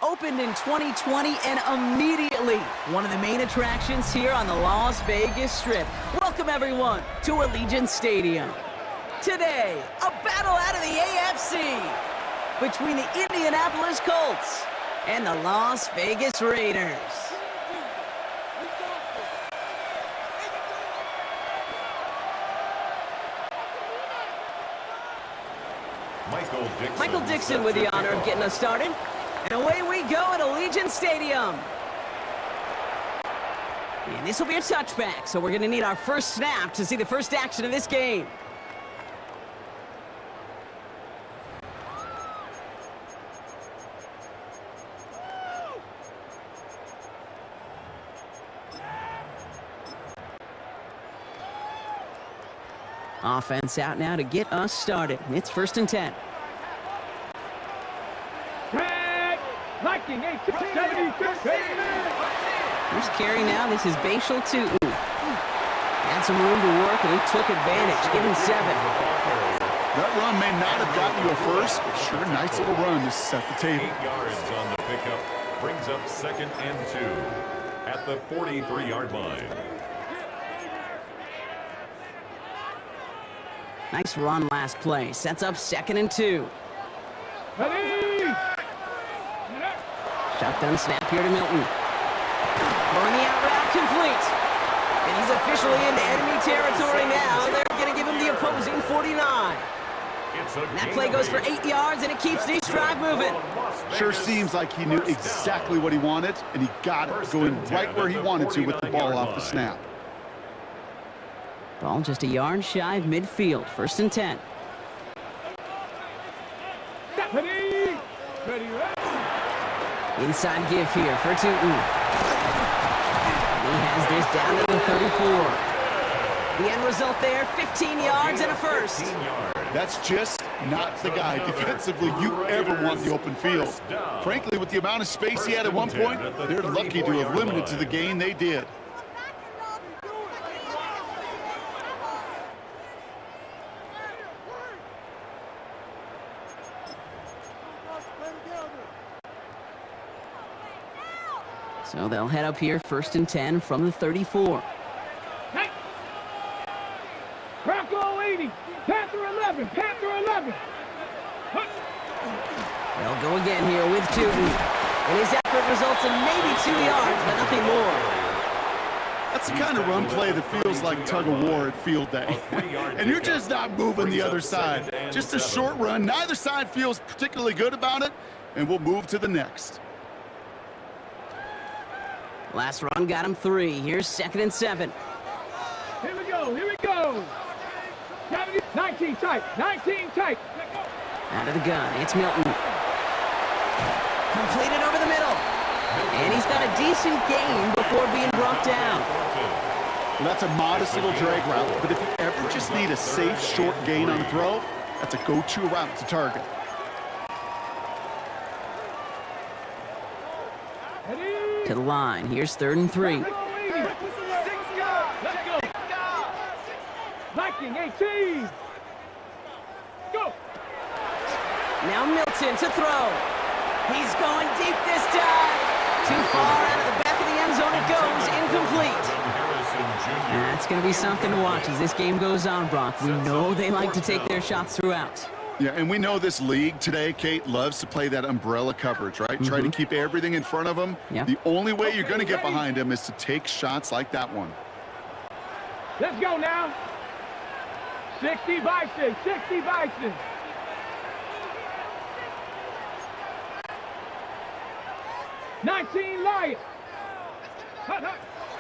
Opened in 2020 and immediately one of the main attractions here on the Las Vegas Strip. Welcome everyone to Allegiant Stadium. Today, a battle out of the AFC between the Indianapolis Colts and the Las Vegas Raiders. Michael Dixon with the honor of getting us started. And away we go at Allegiant Stadium. And this will be a touchback, so we're going to need our first snap to see the first action of this game. Offense out now to get us started. It's 1st and 10. Here's carry now. This is Bashal Tootin. Had some room to work, and he took advantage. Give him 7. That run may not have gotten you a first, but sure, nice little run to set the table. 8 yards on the pickup. Brings up 2nd and 2 at the 43-yard line. Nice run last play. Sets up 2nd and 2. Shotgun snap here to Milton. Throwing the out route complete. And he's officially into enemy territory now. They're going to give him the opposing 49. And that play goes for 8 yards, and it keeps this drive moving. Sure seems like he knew exactly what he wanted, and he got it going right where he wanted to with the ball off the snap. Ball just a yard shy of midfield. 1st and 10. Inside give here for Tootin. He has this down to the 34. The end result there, 15 yards and a first. That's just not the guy defensively you ever want the open field. Frankly, with the amount of space he had at one point, they're lucky to have limited to the gain they did. So they'll head up here, 1st and 10 from the 34. Bronco 80, Panther 11, Panther 11. They'll go again here with Tootin. And his effort results in maybe 2 yards, but nothing more. That's the kind of run play that feels like tug-of-war at field day. And you're just not moving the other side. Just a short run. Neither side feels particularly good about it, and we'll move to the next. Last run got him 3. Here's 2nd and 7. Here we go, here we go. 19 tight, 19 tight. Out of the gun, it's Milton. Completed over the middle. And he's got a decent gain before being brought down. Well, that's a modest little drag route, but if you ever just need a safe, short gain on the throw, that's a go-to route to target. To the line. Here's 3rd and 3. Viking 18. Go. Now Milton to throw. He's going deep this time. Too far out of the back of the end zone it goes. Incomplete. That's going to be something to watch as this game goes on, Brock. We know they like to take their shots throughout. Yeah, and we know this league today, Kate, loves to play that umbrella coverage, right? Try to keep everything in front of them. Yeah. The only way you're going to get behind them is to take shots like that one. Let's go now. 60 Bison, 60 Bison. $19 Lions.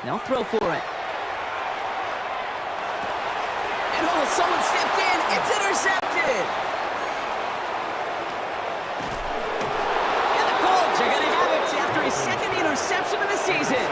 They'll throw for it. And oh, someone stepped in. It's intercepted. And the Colts are going to have it after his 2nd interception of the season.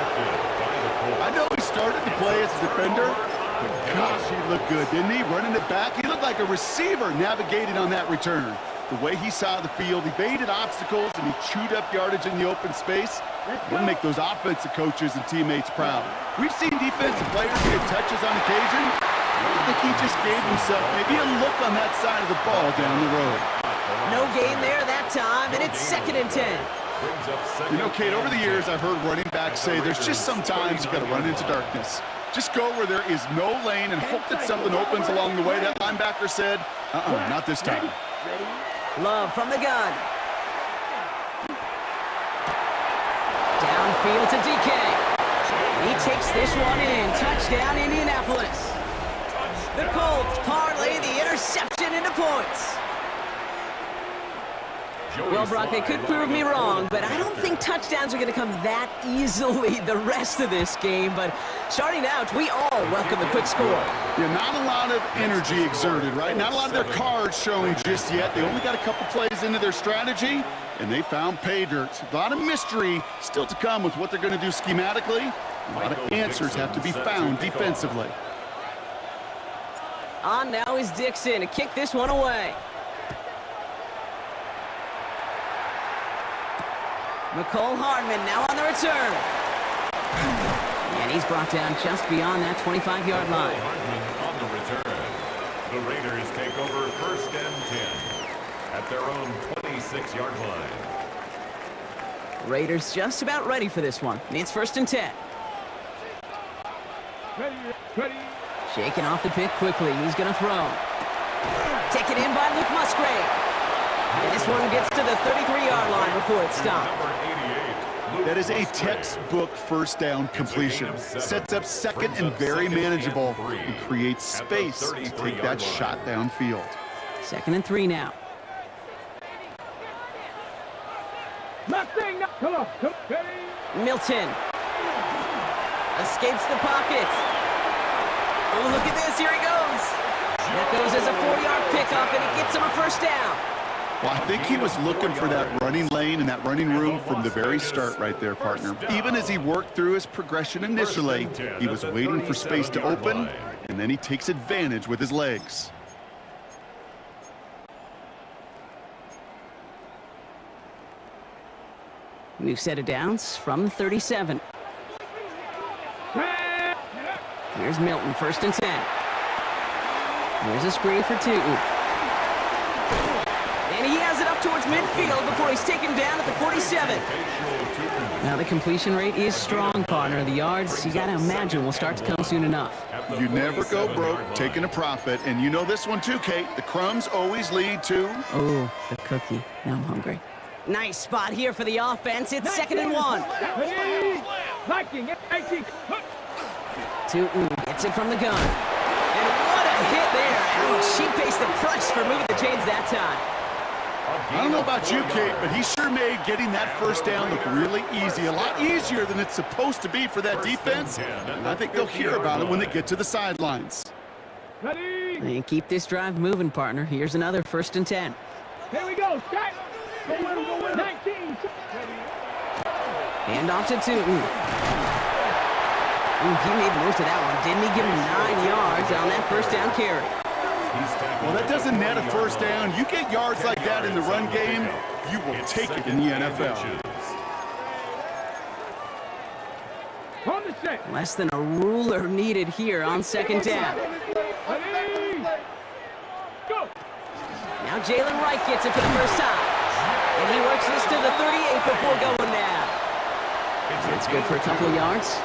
I know he started to play as a defender, but gosh, he looked good, didn't he? Running it back, he looked like a receiver navigating on that return. The way he saw the field, he baited obstacles, and he chewed up yardage in the open space. He'll make those offensive coaches and teammates proud. We've seen defensive players get touches on occasion. I think he just gave himself maybe a look on that side of the ball down the road. No gain there that time, and it's 2nd and 10. Brings up second. You know, Kate, over the years, I've heard running backs say there's just sometimes you got to run into darkness. Just go where there is no lane and hope that something opens along the way. That linebacker said, not this time. Love from the gun. Downfield to DK. He takes this one in. Touchdown, Indianapolis. The Colts parlay the interception into points. Well, Brock, they could prove me wrong, but I don't think touchdowns are going to come that easily the rest of this game. But starting out, we all welcome the quick score. Yeah, not a lot of energy exerted, right? Not a lot of their cards shown just yet. They only got a couple plays into their strategy, and they found pay dirt. A lot of mystery still to come with what they're going to do schematically. A lot of answers have to be found defensively. On now is Dixon to kick this one away. McCole Hardman now on the return. And he's brought down just beyond that 25-yard line. Hardman on the return. The Raiders take over 1st and 10 at their own 26-yard line. Raiders just about ready for this one. It's 1st and 10. Ready. Shaking off the pick quickly. He's going to throw. Taken in by Luke Musgrave. And this one gets to the 33-yard line before it stopped. That is a textbook first down completion. Sets up second and very manageable and creates space to take that shot downfield. 2nd and 3 now. Come on. Milton. Escapes the pocket. Oh, look at this. Here he goes. That goes as a 4-yard pickup, and it gets him a 1st down. Well, I think he was looking for that running lane and that running room from the very start right there, partner. Even as he worked through his progression initially, he was waiting for space to open, and then he takes advantage with his legs. New set of downs from the 37. Here's Milton, 1st and 10. Here's a screen for 2. And he has it up towards midfield before he's taken down at the 47. Now the completion rate is strong, partner. The yards, you got to imagine, will start to come soon enough. You never go broke taking a profit, and you know this one too, Kate. The crumbs always lead to... Oh, the cookie. Now I'm hungry. Nice spot here for the offense. It's 2nd and 1. Tootin gets it from the gun. And what a hit there. Ouch, she pays the price for moving the chains that time. I don't know about you, Kate, but he sure made getting that 1st down look really easy. A lot easier than it's supposed to be for that defense. And I think they'll hear about it when they get to the sidelines. And keep this drive moving, partner. Here's another 1st and 10. Here we go. Start. 19. Hand off to Tootin. Ooh, he made most of that one. Didn't he give him 9 yards on that 1st down carry? Well, that doesn't net a 1st down. You get yards like that in the run game, you will take it in the NFL. Less than a ruler needed here on 2nd down. Now Jalen Wright gets it for the first time. And he works this to the 38 before going down. That's good for a couple of yards.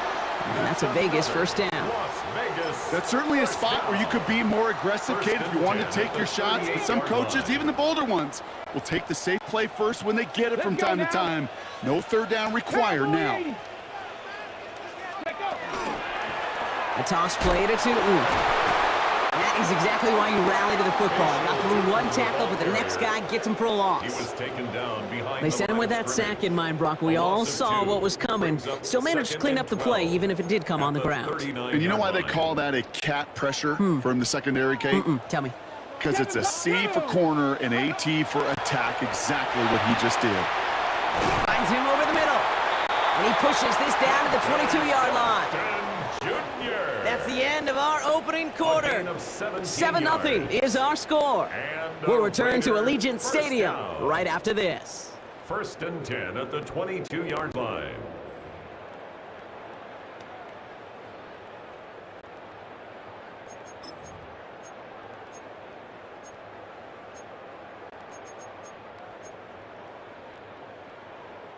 And that's a Vegas 1st down. That's certainly a spot where you could be more aggressive, Kate, if you want to take your shots. But some coaches, even the bolder ones, will take the safe play first when they get it from time to time. No 3rd down required now. A toss play to Tootin. That is exactly why you rally to the football. Got through one tackle, but the next guy gets him for a loss. They sent him with that sack in mind, Brock. We all saw what was coming. Still managed to clean up the play, even if it did come on the ground. And you know why they call that a cat pressure from the secondary, Kate? Tell me. Because it's a C for corner and a T for attack, exactly what he just did. Finds him over the middle. And he pushes this down to the 22-yard line. That's the end of our opening quarter. 7-0 is our score. We'll return to Allegiant Stadium right after this. 1st and 10 at the 22-yard line.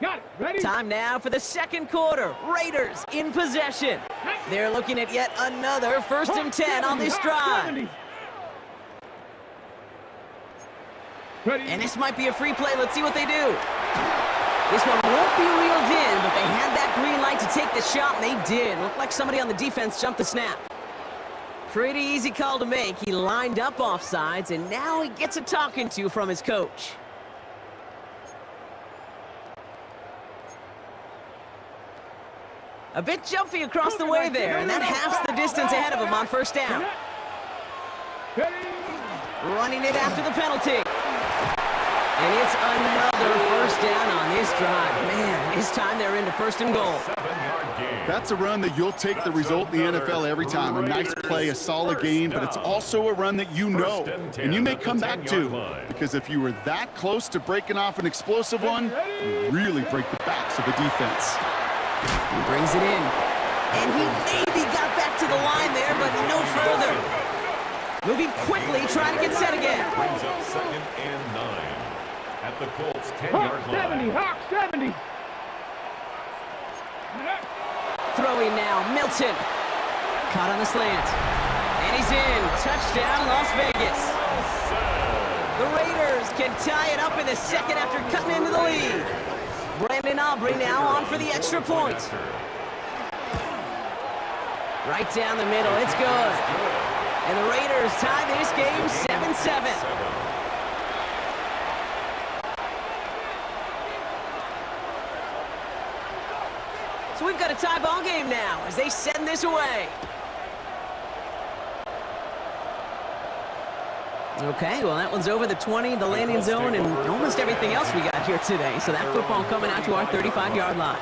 Got it. Ready? Time now for the second quarter. Raiders in possession. They're looking at yet another 1st and 10 on this drive. Ready? And this might be a free play. Let's see what they do. This one won't be reeled in, but they had that green light to take the shot, and they did. Looked like somebody on the defense jumped the snap. Pretty easy call to make. He lined up offsides, and now he gets a talking to from his coach. A bit jumpy across the way there, and that halves the distance ahead of him on 1st down. Running it after the penalty. And it's another 1st down on this drive. Man, this time they're into 1st and goal. That's a run that you'll take the result in the NFL every time. A nice play, a solid game, but it's also a run that you know, and you may come back to. Because if you were that close to breaking off an explosive one, you really break the backs of the defense. He brings it in. And he maybe got back to the line there, but no further. Moving quickly, trying to get set again. Brings up 2nd and 9 at the Colts 10-yard line. 70, Hawk 70. Throwing now, Milton. Caught on the slant. And he's in. Touchdown, Las Vegas. The Raiders can tie it up in the 2nd after cutting into the lead. Brandon Aubrey now on for the extra point. Right down the middle, it's good. And the Raiders tie this game 7-7. So we've got a tie ball game now as they send this away. Okay, well, that one's over the 20, the landing zone, and almost everything else we got here today. So that football coming out to our 35-yard line.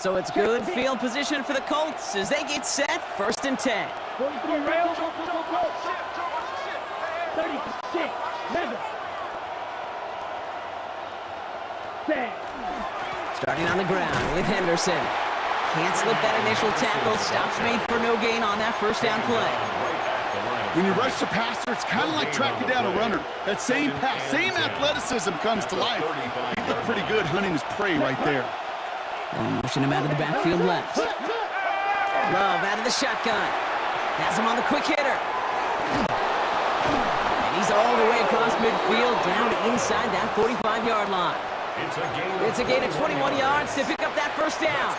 So it's good field position for the Colts as they get set, 1st and 10. 43 rails. 36. Measure. Set. Starting on the ground with Henderson. Can't slip that initial tackle. Stops made for no gain on that 1st down play. When you rush the passer, it's kind of like tracking down a runner. That same pass, same athleticism comes to life. He looked pretty good hunting his prey right there. And motion him out of the backfield left. Love out of the shotgun. Has him on the quick hitter. And he's all the way across midfield down inside that 45-yard line. It's a gain of 21 yards to pick up that 1st down.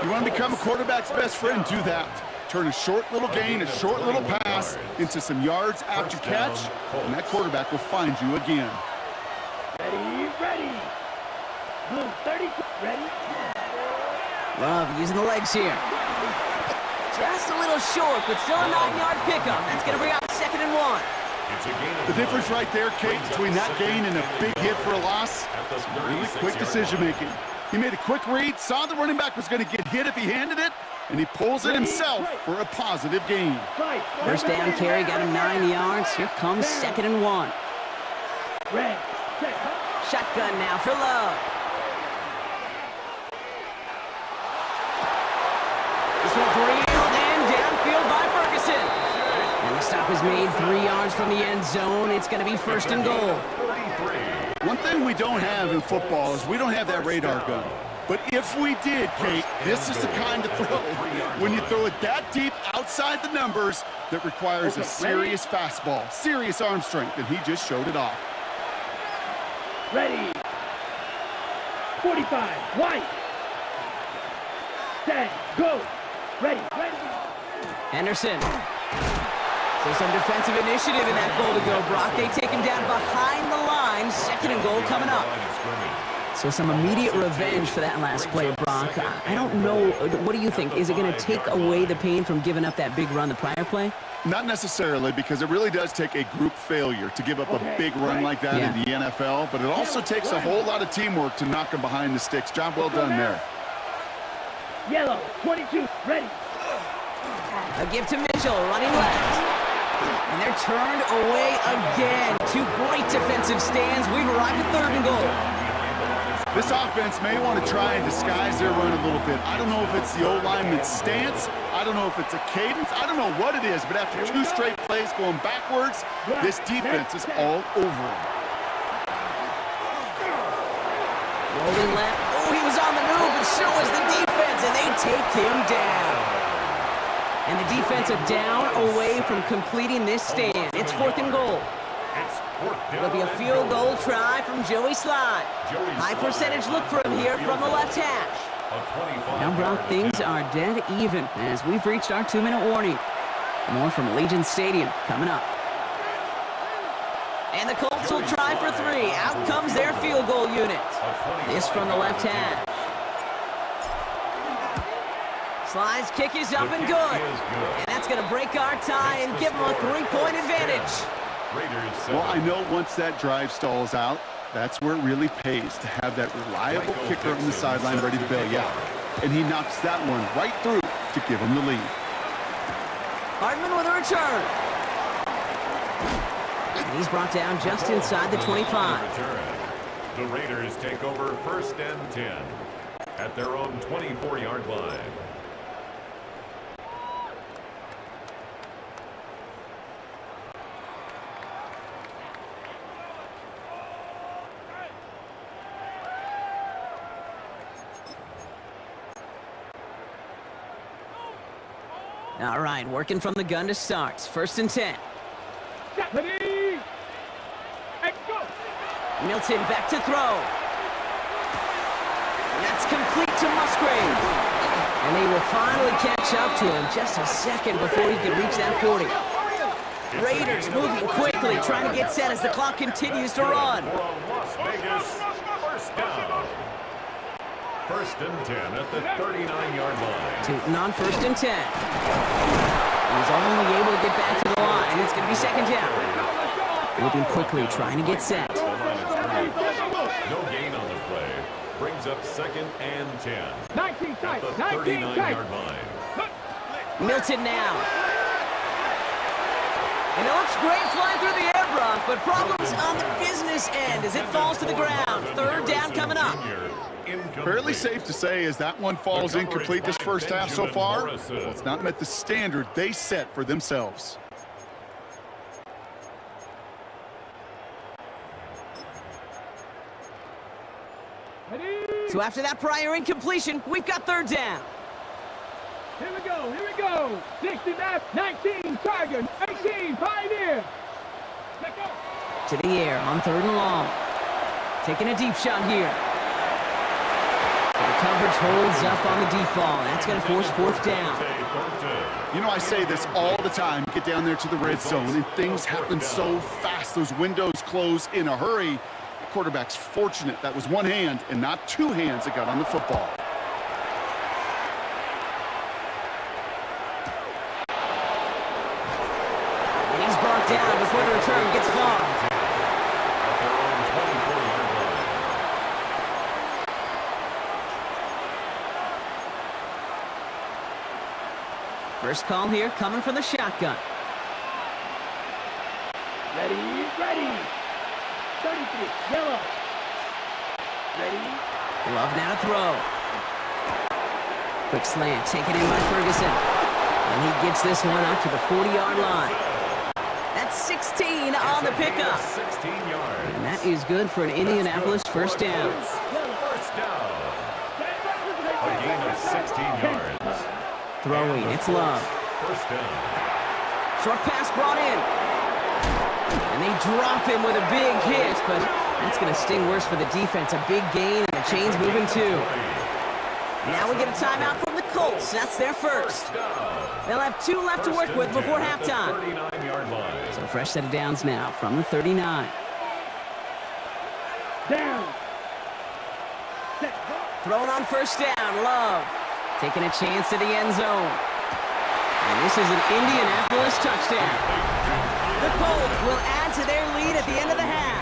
You want to become a quarterback's best friend, do that. Turn a short little gain, a short little pass into some yards after catch, and that quarterback will find you again. Ready. Blue 32. Ready. Love using the legs here. Just a little short, but still a 9-yard pickup. That's going to bring out 2nd and 1. The difference right there, Kate, between that gain and a big hit for a loss, really quick decision-making. He made a quick read, saw the running back was going to get hit if he handed it, and he pulls it himself for a positive gain. 1st down carry got him 9 yards. Here comes 2nd and 1. Shotgun now for Love. This one's reeled in downfield by Ferguson. And the stop is made 3 yards from the end zone. It's going to be 1st and goal. One thing we don't have in football is we don't have that radar gun. But if we did, Kate, this is the kind of throw, when you throw it that deep outside the numbers, that requires a serious fastball, serious arm strength, and he just showed it off. Ready. 45. White. Set. Go. Ready. Henderson. So some defensive initiative in that goal to go, Brock. They take him down behind the line. 2nd and goal coming up. So some immediate revenge for that last play, Brock. I don't know. What do you think? Is it going to take away the pain from giving up that big run the prior play? Not necessarily, because it really does take a group failure to give up a big run like that in the NFL, but it also takes a whole lot of teamwork to knock him behind the sticks. Job well done there. Yellow, 22, ready. A give to Mitchell, running left. And they're turned away again. 2 great defensive stands. We've arrived at 3rd and goal. This offense may want to try and disguise their run a little bit. I don't know if it's the O-lineman's stance. I don't know if it's a cadence. I don't know what it is, but after 2 straight plays going backwards, this defense is all over him. Rolling left. Oh, he was on the move, and so was the defense, and they take him down. And the defense are down away from completing this stand. It's 4th and goal. It'll be a field goal try from Joey Slye. High percentage look for him here from the left hash. Now, Brock, things are dead even as we've reached our 2-minute warning. More from Allegiant Stadium coming up. And the Colts will try for 3. Out comes their field goal unit. This from the left hash. Slye's kick is up and good. And that's going to break our tie and give them a 3-point advantage. Well, I know once that drive stalls out, that's where it really pays to have that reliable kicker on the sideline ready to bail you out. And he knocks that one right through to give him the lead. Hartman with a return. And he's brought down just inside the 25. The Raiders take over 1st and 10 at their own 24-yard line. All right, working from the gun to start. 1st and 10. Ready? And go. Milton back to throw. That's complete to Musgrave. And they will finally catch up to him just a second before he can reach that 40. Raiders moving quickly, trying to get set as the clock continues to run. Las Vegas, 1st down. 1st and 10 at the 39-yard line. Tootin on 1st and 10. He's only able to get back to the line. It's going to be 2nd down. Moving quickly, trying to get set. No gain on the play. Brings up 2nd and 10. 19 At the 39-yard line. Milton now. And it looks great flying through the air, Brock, but problems on the business end as it falls to the ground. 3rd down coming up. Fairly safe to say as that one falls incomplete this first half so far, well, it's not met the standard they set for themselves. So after that prior incompletion, we've got 3rd down. Here we go, here we go. 69, 19, Tiger, 18, Pioneer. Let's go. To the air on 3rd and long. Taking a deep shot here. So the coverage holds up on the deep ball. That's going to force 4th down. You know, I say this all the time. Get down there to the red zone, and things happen so fast. Those windows close in a hurry. The quarterback's fortunate that was one hand and not 2 hands that got on the football. And he's brought down before the return gets far. First call here coming from the shotgun. Ready, ready. 33, yellow. Ready. Love now to throw. Quick slant taken in by Ferguson. And he gets this one up to the 40-yard line. That's 16 on the pickup. 16 yards. And that is good for an Indianapolis first down. First down. A gain of 16 yards. Throwing, it's Love. First down. Short pass brought in. And they drop him with a big hit, but that's going to sting worse for the defense. A big gain, and the chain's moving too. Now we get a timeout from the Colts. That's their first. They'll have 2 left to work with before halftime. 39-yard line. So fresh set of downs now from the 39. Down. Set. Thrown on first down, Love. Taking a chance to the end zone. And this is an Indianapolis touchdown. The Colts will add to their lead at the end of the half.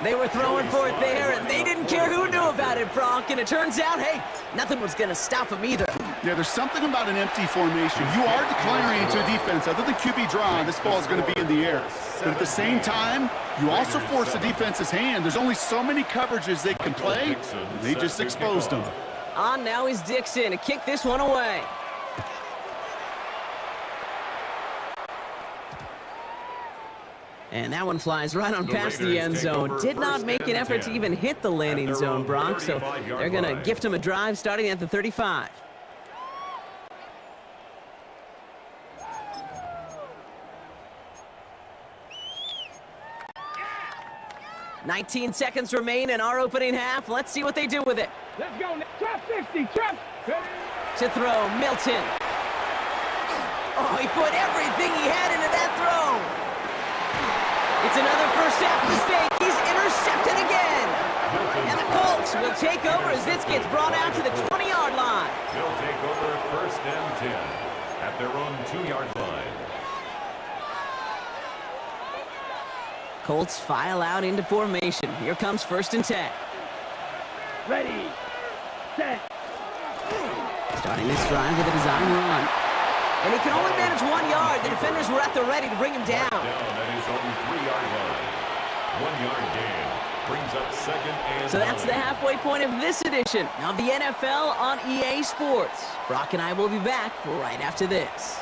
They were throwing for it there, and they didn't care who knew about it, Brock. And it turns out, hey, nothing was going to stop them either. Yeah, there's something about an empty formation. You are declaring to a defense, other than QB draw, this ball is going to be in the air. But at the same time, you also force the defense's hand. There's only so many coverages they can play, and they just exposed them. On now is Dixon to kick this one away. And that one flies right on past the Raiders end take zone. over Did not first make an and effort 10 to even hit the landing at their zone, own Brock, so 35-yard they're going to line. gift him a drive starting at the 35. "19 seconds remain in our opening half. Let's see what they do with it." Let's go. Trap 60. Trap. To throw, Milton. Oh, he put everything he had into that throw. It's another first half mistake. He's intercepted again. And the Colts will take over as this gets brought out to the 20-yard line. They'll take over first and 10 at their own 2-yard line. Colts file out into formation. Here comes first and 10. Ready. Set. Starting this drive with a design run. And he can only manage 1 yard. The defenders were at the ready to bring him down. Down at his own 3-yard line. 1-yard gain brings up second and So that's the 9. halfway point of this edition of the NFL on EA Sports. Brock and I will be back right after this.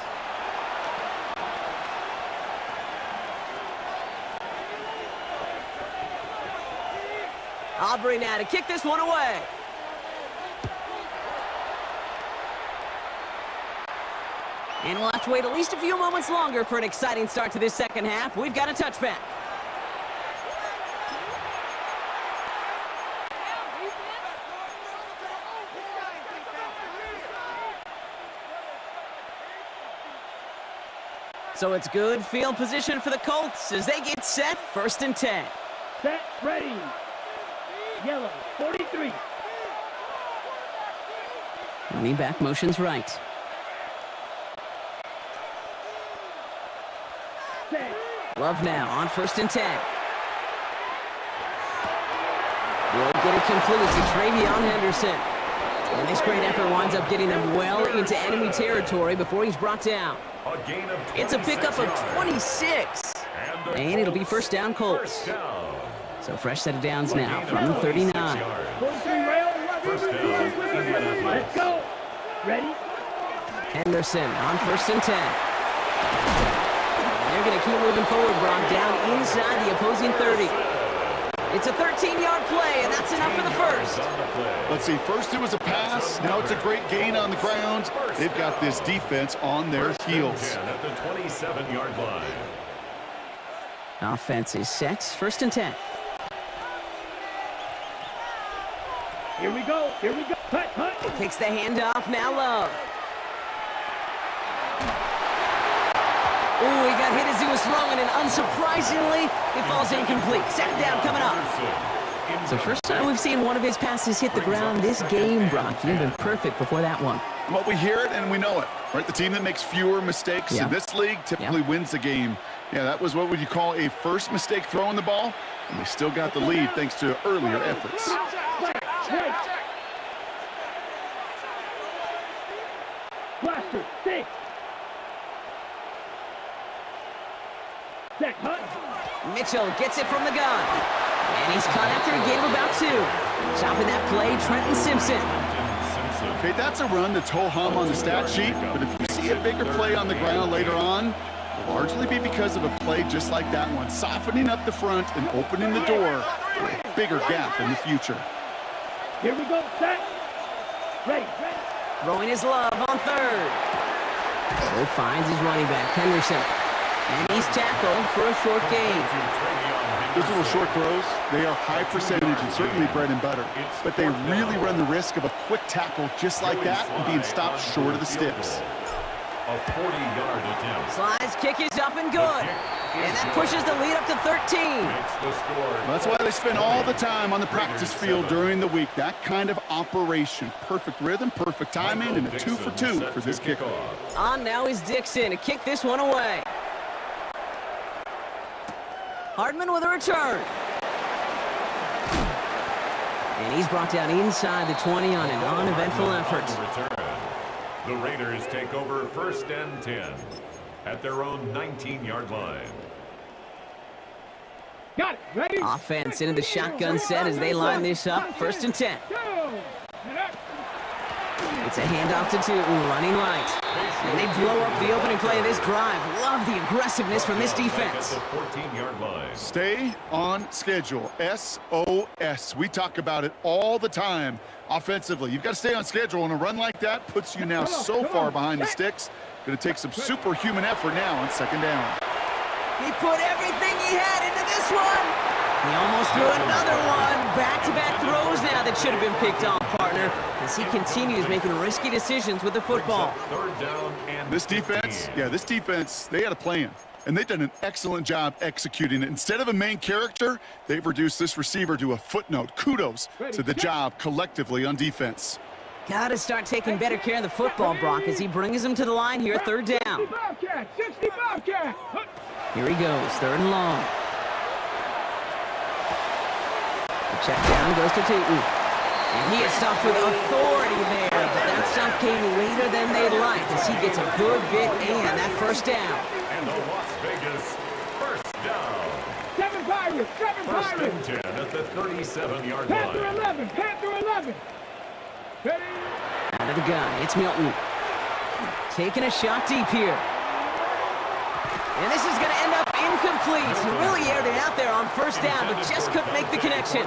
Aubrey now to kick this one away. And we'll have to wait at least a few moments longer for an exciting start to this second half. We've got a touchback. So it's good field position for the Colts as they get set, first and 10. Set. Ready. Yellow. 43. Running back motions right. Set. Love now on first and 10. Will get it complete to Travion Henderson. And this great effort winds up getting them well into enemy territory before he's brought down. A gain of It's a pickup of 26. the And it'll be first down Colts. First down. So fresh set of downs now from the 39. 43 rail. First down, Indianapolis. Let's go. Ready. Henderson on first and 10. And they're going to keep moving forward, Brock, down inside the opposing 30. It's a 13-yard play, and that's enough for the first. Let's see, first it was a pass, now it's a great gain on the ground. They've got this defense on their heels. At the 27-yard line. Offense is set, first and 10. Here we go. Here we go. Cut. Hunt. Takes the handoff, now Love. Ooh, he got hit as he was throwing, and unsurprisingly, it falls incomplete. Second down coming up. So first time we've seen one of his passes hit the ground this game, Brock. You've been perfect before that one. Well, we hear it and we know it, right? The team that makes fewer mistakes in this league typically wins the game. Yeah, that was what would you call a first mistake throwing the ball, and they still got the lead thanks to earlier efforts. Blaster. 6. Set. Hunt. Mitchell gets it from the gun. And he's caught after a gain of about 2. Chopping that play, Trenton Simpson. Okay, that's a run that's ho-hum on the stat sheet, but if you see a bigger play on the ground later on, it'll largely be because of a play just like that one, softening up the front and opening the door for a bigger gap in the future. Here we go. Set. Ready. Ready. Throwing his Love on third. Oh, finds his running back, Henderson. And he's tackled for a short gain. Those little short throws, they are high percentage and certainly bread and butter, but they really run the risk of a quick tackle just like that and being stopped short of the sticks. A 40-yard attempt. Slides kick is up and good. And that pushes the lead up to 13. Makes the score. That's why they spend all the time on the practice field during the week. That kind of operation. Perfect rhythm, perfect timing, and a 2 for 2 for this kickoff. On now is Dixon to kick this one away. Hardman with a return. And he's brought down inside the 20 on an uneventful effort. The Raiders take over first and 10 at their own 19-yard line. Got it. Ready. Offense into the shotgun set as they line this up. First and 10. Go. It's a handoff to Tootin, running right. And they blow up the opening play of this drive. Love the aggressiveness from this defense. At the 14-yard line. Stay on schedule. SOS. We talk about it all the time offensively. You've got to stay on schedule, and a run like that puts you now so far behind the sticks. Going to take some superhuman effort now on second down. He put everything he had into this one. He almost threw another one. Back-to-back throws now that should have been picked off, partner, as he continues making risky decisions with the football. Third down and This defense, they had a plan, and they've done an excellent job executing it. Instead of a main character, they've reduced this receiver to a footnote. Kudos to the job collectively on defense. Got to start taking better care of the football, Brock, as he brings him to the line here, third down. 60 Bobcat. Here he goes, third and long. The check down goes to Tootin. And he is stopped with authority there, but that stop came later than they'd like as he gets a good bit and that first down. And the Las Vegas first down. 7 Pirates, 7 First Pirates. and 10 at the 37-yard Panther line. 11, Panther 11. Ready? Out of the gun, it's Milton. Taking a shot deep here. And this is going to end up incomplete. He really aired it out there on first down, but just couldn't make the connection.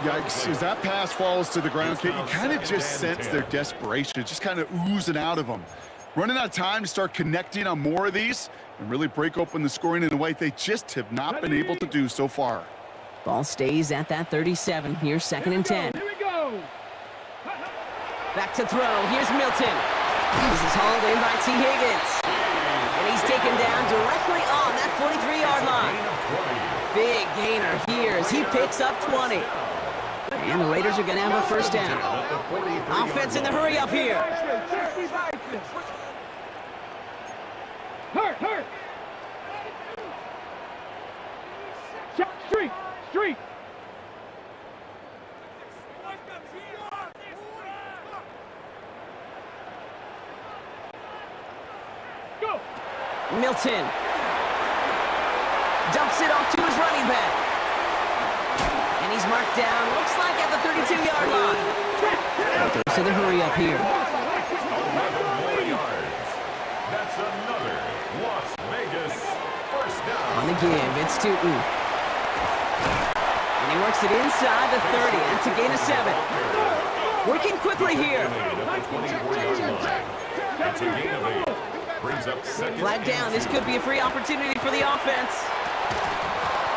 Yikes, as that pass falls to the ground, Kate, you kind of just sense their desperation, just kind of oozing out of them. Running out of time to start connecting on more of these and really break open the scoring in a way they just have not been able to do so far. Ball stays at that 37. Here's second and 10. Here we go. Back to throw. Here's Milton. This is hauled in by T. Higgins. And he's taken down directly on that 43-yard line. Big gainer here as he picks up 20. And the Raiders are going to have a first down. Offense in the hurry up here. Hurt. Street. Go. Milton dumps it off to his running back. And he's marked down, looks like at the 32-yard line. Goes to the hurry up here. 11 more yards. That's another Las Vegas first down. On the give, it's Tootin. And he works it inside the 30. That's a gain of 7. Working quickly here. At the 24-yard line. That's a gain of 8. Brings up second. Flag down. This could be a free opportunity for the offense.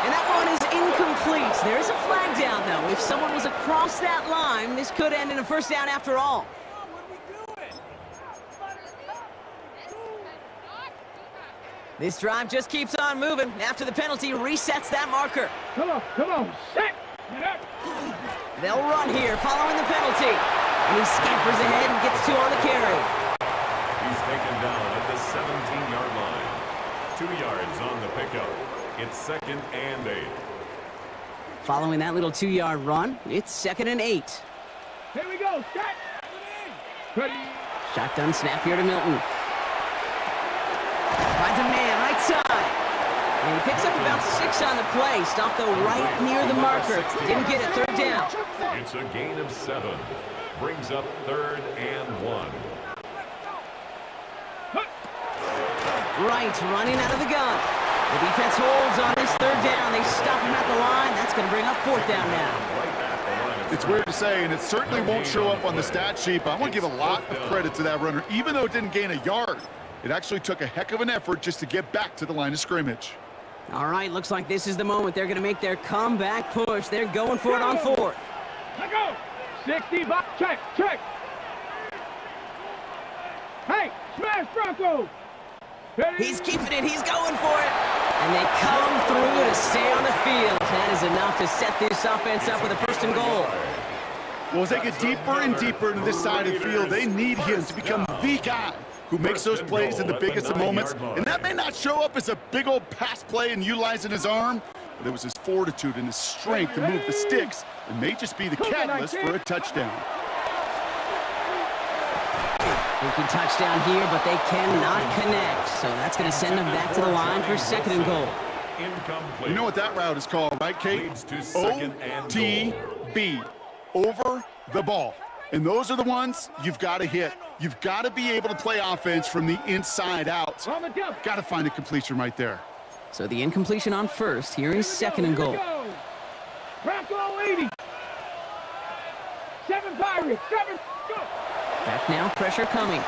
And that one is incomplete. There is a flag down, though. If someone was across that line, this could end in a first down after all. This drive just keeps on moving. After the penalty, resets that marker. Come on. Set. They'll run here following the penalty. And he scampers ahead and gets 2 on the carry. He's taken down at the 17-yard line. 2 yards on the pickup. It's second and 8. Following that little 2-yard run, it's second and 8. Here we go. Set. Ready. Shotgun snap here to Milton. Finds a man right side. And he picks up about 6 on the play. Stopped though right near the marker. Didn't get it, third down. It's a gain of 7. Brings up third and 1. Right, running out of the gun. The defense holds on this third down. They stop him at the line. That's going to bring up fourth down now. It's weird to say, and it certainly won't show up on the stat sheet, but I want to give a lot of credit to that runner. Even though it didn't gain a yard, it actually took a heck of an effort just to get back to the line of scrimmage. All right, looks like this is the moment they're going to make their comeback push. They're going for it on fourth. Let go. 60 box. Check. Hey, smash Bronco. He's keeping it. He's going for it. And they come through to stay on the field. That is enough to set this offense up with a first and goal. Well, as they get deeper and deeper into this side of the field, they need him to become the guy who makes those plays in the biggest of moments. And that may not show up as a big old pass play and utilizing his arm, but it was his fortitude and his strength to move the sticks. It may just be the catalyst for a touchdown. Thinking touchdown here, but they cannot connect. So that's going to send them back to the line for second and goal. Incomplete. You know what that route is called, right, Kate? Leads to second and goal. OTB. Over the ball. And those are the ones you've got to hit. You've got to be able to play offense from the inside out. Got to find a completion right there. So the incompletion on first. Here is second and goal. Bronco 80. 7 Pirates. 7. Go. Back now, pressure coming.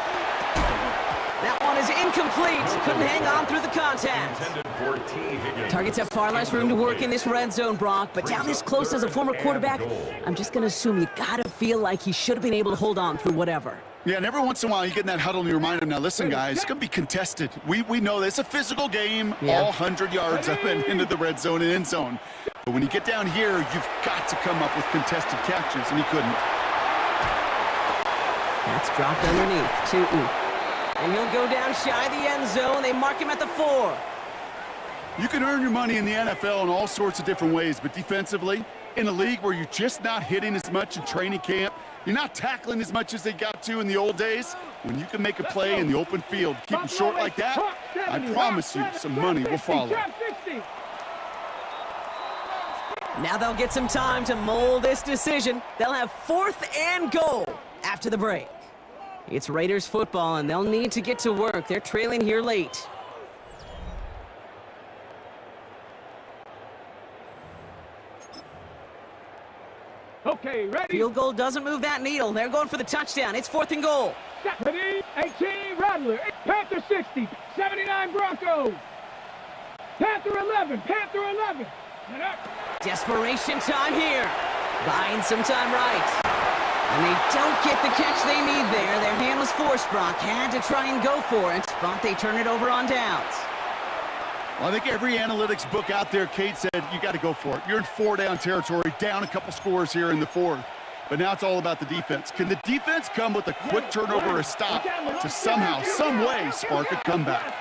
That one is incomplete. Couldn't hang on through the contact. Targets have far less room to work in this red zone, Brock, but down this close as a former quarterback, I'm just going to assume you got to feel like he should have been able to hold on through whatever. Yeah, and every once in a while you get in that huddle and you remind him, now listen, guys, it's going to be contested. We know this. It's a physical game, all 100 yards up and into the red zone and end zone. But when you get down here, you've got to come up with contested catches, and he couldn't. That's dropped underneath. 2. And he'll go down shy of the end zone. They mark him at the 4. You can earn your money in the NFL in all sorts of different ways, but defensively, in a league where you're just not hitting as much in training camp, you're not tackling as much as they got to in the old days, when you can make a play in the open field, keep them short like that, I promise you some money will follow. Now they'll get some time to mold this decision. They'll have 4th and goal after the break. It's Raiders football, and they'll need to get to work. They're trailing here late. Okay, ready? Field goal doesn't move that needle. They're going for the touchdown. It's 4th and goal. 18, Rattler. Panther 60, 79 Broncos. Panther 11, Panther 11. Desperation time here. Buying some time right. And they don't get the catch they need there. Their hand was forced, Brock. Had to try and go for it, but they turn it over on downs. Well, I think every analytics book out there, Kate, said you got to go for it. You're in 4-down territory, down a couple scores here in the 4th. But now it's all about the defense. Can the defense come with a quick turnover or a stop to somehow, some way, spark a comeback?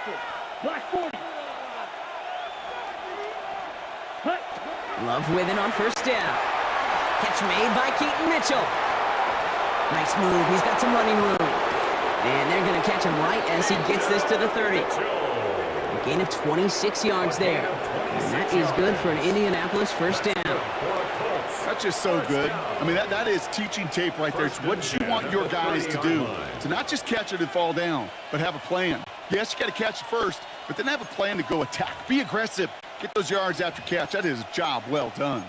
Love with it on first down. Catch made by Keaton Mitchell. Nice move. He's got some running room. And they're going to catch him right as he gets this to the 30. A gain of 26 yards there. And that is good for an Indianapolis first down. That's just so good. I mean, that is teaching tape right there. It's what you want your guys to do. To not just catch it and fall down, but have a plan. Yes, you got to catch it first, but then have a plan to go attack. Be aggressive. Get those yards after catch. That is a job well done.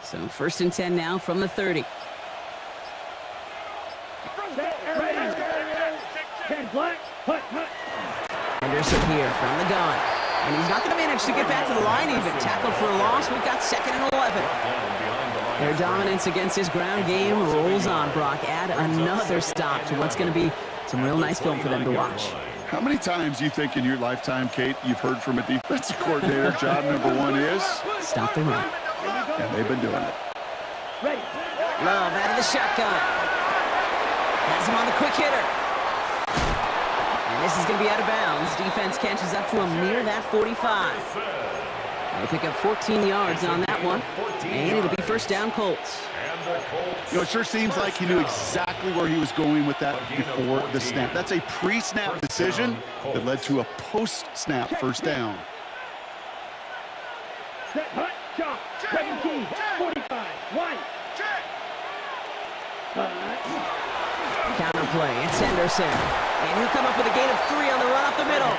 So 1st and 10 now from the 30. Henderson here from the gun. And he's not going to manage to get back to the line even. Tackled for a loss. We've got 2nd and 11. Their dominance against his ground game rolls on, Brock. Add another stop to what's going to be some real nice film for them to watch. How many times do you think in your lifetime, Kate, you've heard from a defensive coordinator, job number 1 is? Stop the run. And they've been doing it. Love out of the shotgun. Has him on the quick hitter. And this is going to be out of bounds. Defense catches up to him near that 45. They pick up 14 yards on that one. And it'll be first down Colts. You know, it sure seems like he knew exactly where he was going with that before the snap. That's a pre-snap decision that led to a post-snap first down. 17, 45, White. Counter play, it's Henderson. And he'll come up with a gain of 3 on the run up the middle.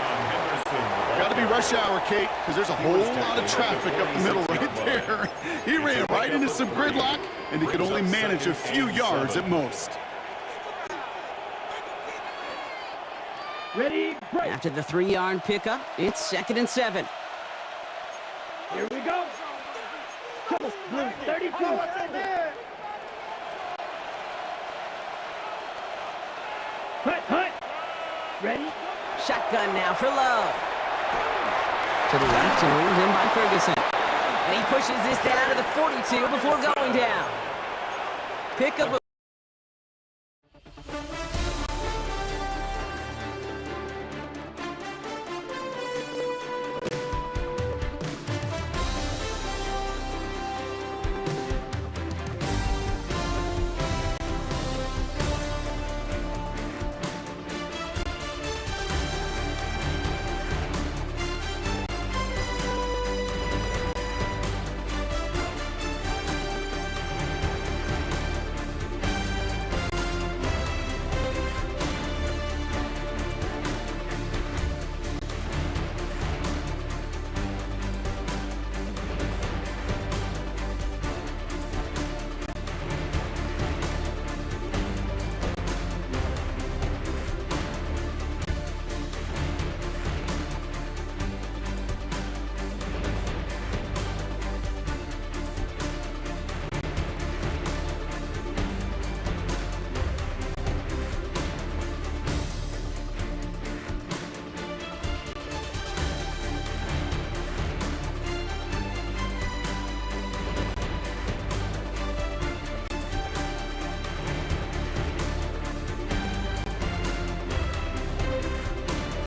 Got to be rush hour, Kate, because there's a whole lot of traffic up the middle right there. He ran right into some gridlock, and he could only manage a few yards at most. Ready, break. After the 3-yard pickup, it's 2nd and 7. Here we go. 32. Hut. Ready? Shotgun now for Love. To the left and wheeled in by Ferguson. And he pushes this down to the 42 before going down. Pick up a